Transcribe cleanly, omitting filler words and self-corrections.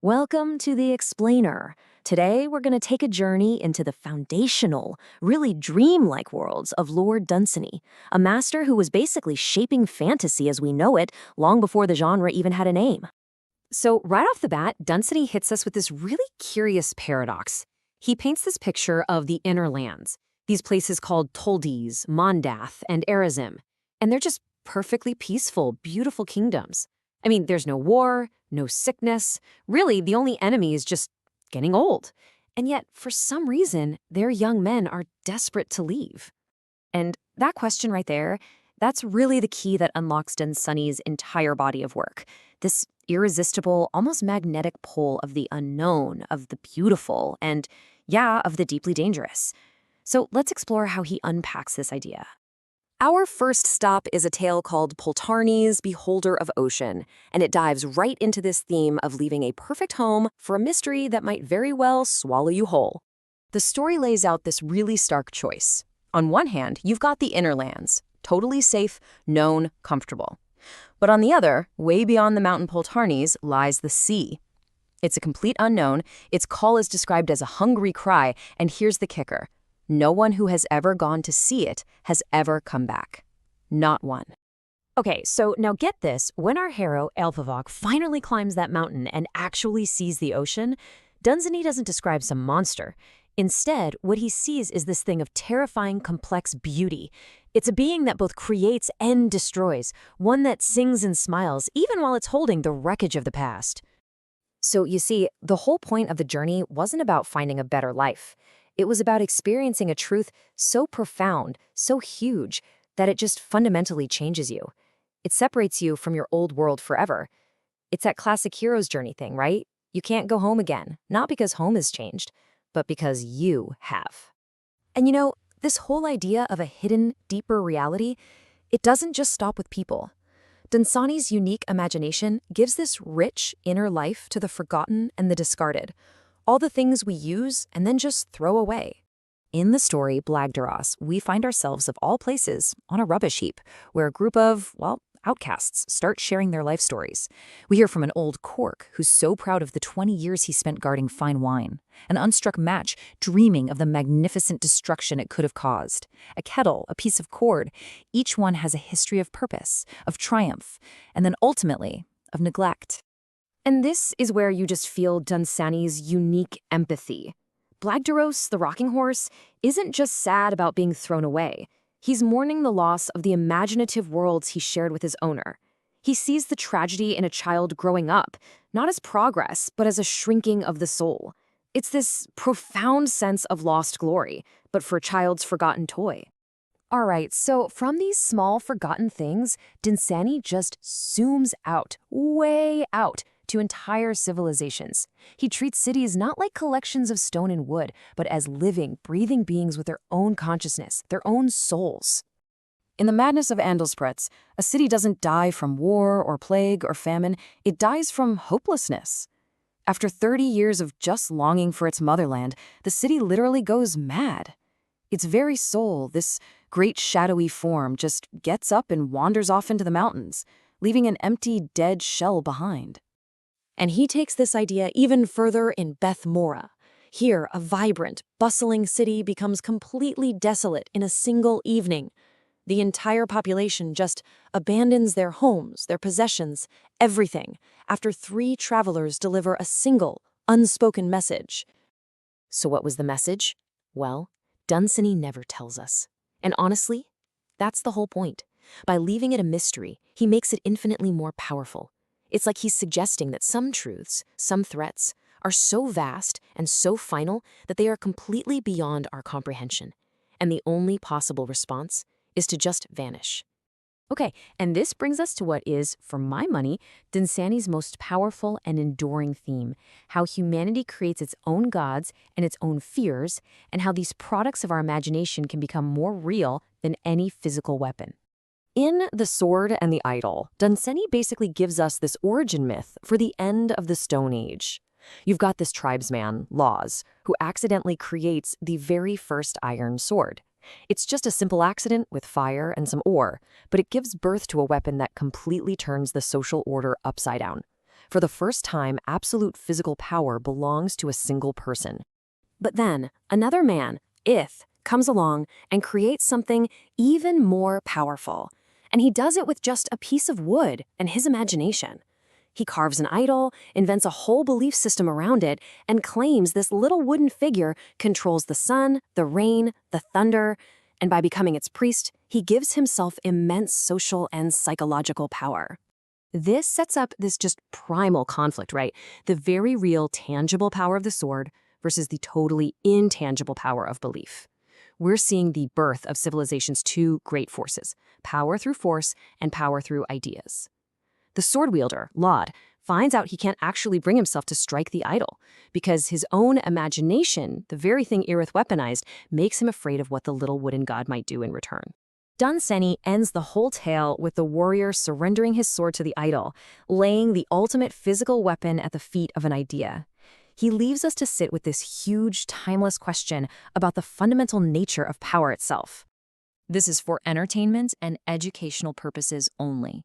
Welcome to the Explainer. Today, we're going to take a journey into the foundational, really dreamlike worlds of Lord Dunsany, a master who was basically shaping fantasy as we know it long before the genre even had a name. So, right off the bat, Dunsany hits us with this really curious paradox. He paints this picture of the inner lands, these places called Toldis, Mondath, and Erasm, and they're just perfectly peaceful, beautiful kingdoms. I mean, there's no war, no sickness. Really, the only enemy is just getting old. And yet, for some reason, their young men are desperate to leave. And that question right there, that's really the key that unlocks Dunsany's entire body of work. This irresistible, almost magnetic pull of the unknown, of the beautiful, and, yeah, of the deeply dangerous. So let's explore how he unpacks this idea. Our first stop is a tale called Poltarnies, Beholder of Ocean, and it dives right into this theme of leaving a perfect home for a mystery that might very well swallow you whole. The story lays out this really stark choice. On one hand, you've got the inner lands, totally safe, known, comfortable. But on the other, way beyond the mountain Poltarnies, lies the sea. It's a complete unknown, its call is described as a hungry cry, and here's the kicker. No one who has ever gone to see it has ever come back. Not one. Okay, so now get this. When our hero, Elphavoc, finally climbs that mountain and actually sees the ocean, Dunsany doesn't describe some monster. Instead, what he sees is this thing of terrifying, complex beauty. It's a being that both creates and destroys, one that sings and smiles, even while it's holding the wreckage of the past. So you see, the whole point of the journey wasn't about finding a better life. It was about experiencing a truth so profound, so huge, that it just fundamentally changes you. It separates you from your old world forever. It's that classic hero's journey thing, right? You can't go home again, not because home has changed, but because you have. And you know, this whole idea of a hidden, deeper reality, it doesn't just stop with people. Dunsany's unique imagination gives this rich inner life to the forgotten and the discarded. All the things we use and then just throw away. In the story Dross, we find ourselves of all places on a rubbish heap, where a group of, outcasts start sharing their life stories. We hear from an old cork who's so proud of the 20 years he spent guarding fine wine, an unstruck match dreaming of the magnificent destruction it could have caused, a kettle, a piece of cord. Each one has a history of purpose, of triumph, and then ultimately of neglect. And this is where you just feel Dunsany's unique empathy. Dross, the rocking horse, isn't just sad about being thrown away. He's mourning the loss of the imaginative worlds he shared with his owner. He sees the tragedy in a child growing up, not as progress, but as a shrinking of the soul. It's this profound sense of lost glory, but for a child's forgotten toy. All right, so from these small forgotten things, Dunsany just zooms out, way out, to entire civilizations. He treats cities not like collections of stone and wood, but as living, breathing beings with their own consciousness, their own souls. In the madness of Andalspreths, a city doesn't die from war or plague or famine, it dies from hopelessness. After 30 years of just longing for its motherland, the city literally goes mad. Its very soul, this great shadowy form, just gets up and wanders off into the mountains, leaving an empty, dead shell behind. And he takes this idea even further in Mora. Here, a vibrant, bustling city becomes completely desolate in a single evening. The entire population just abandons their homes, their possessions, everything, after 3 travelers deliver a single, unspoken message. So what was the message? Well, Dunsany never tells us. And honestly, that's the whole point. By leaving it a mystery, he makes it infinitely more powerful. It's like he's suggesting that some truths, some threats, are so vast and so final that they are completely beyond our comprehension. And the only possible response is to just vanish. Okay, and this brings us to what is, for my money, Dunsany's most powerful and enduring theme, how humanity creates its own gods and its own fears, and how these products of our imagination can become more real than any physical weapon. In The Sword and the Idol, Dunsany basically gives us this origin myth for the end of the Stone Age. You've got this tribesman, Laws, who accidentally creates the very first iron sword. It's just a simple accident with fire and some ore, but it gives birth to a weapon that completely turns the social order upside down. For the first time, absolute physical power belongs to a single person. But then, another man, Ith, comes along and creates something even more powerful. And he does it with just a piece of wood and his imagination. He carves an idol, invents a whole belief system around it, and claims this little wooden figure controls the sun, the rain, the thunder, and by becoming its priest, he gives himself immense social and psychological power. This sets up this just primal conflict, right? The very real, tangible power of the sword versus the totally intangible power of belief. We're seeing the birth of civilization's two great forces, power through force and power through ideas. The sword wielder, Laud, finds out he can't actually bring himself to strike the idol because his own imagination, the very thing Irith weaponized, makes him afraid of what the little wooden god might do in return. Dunsany ends the whole tale with the warrior surrendering his sword to the idol, laying the ultimate physical weapon at the feet of an idea. He leaves us to sit with this huge, timeless question about the fundamental nature of power itself. This is for entertainment and educational purposes only.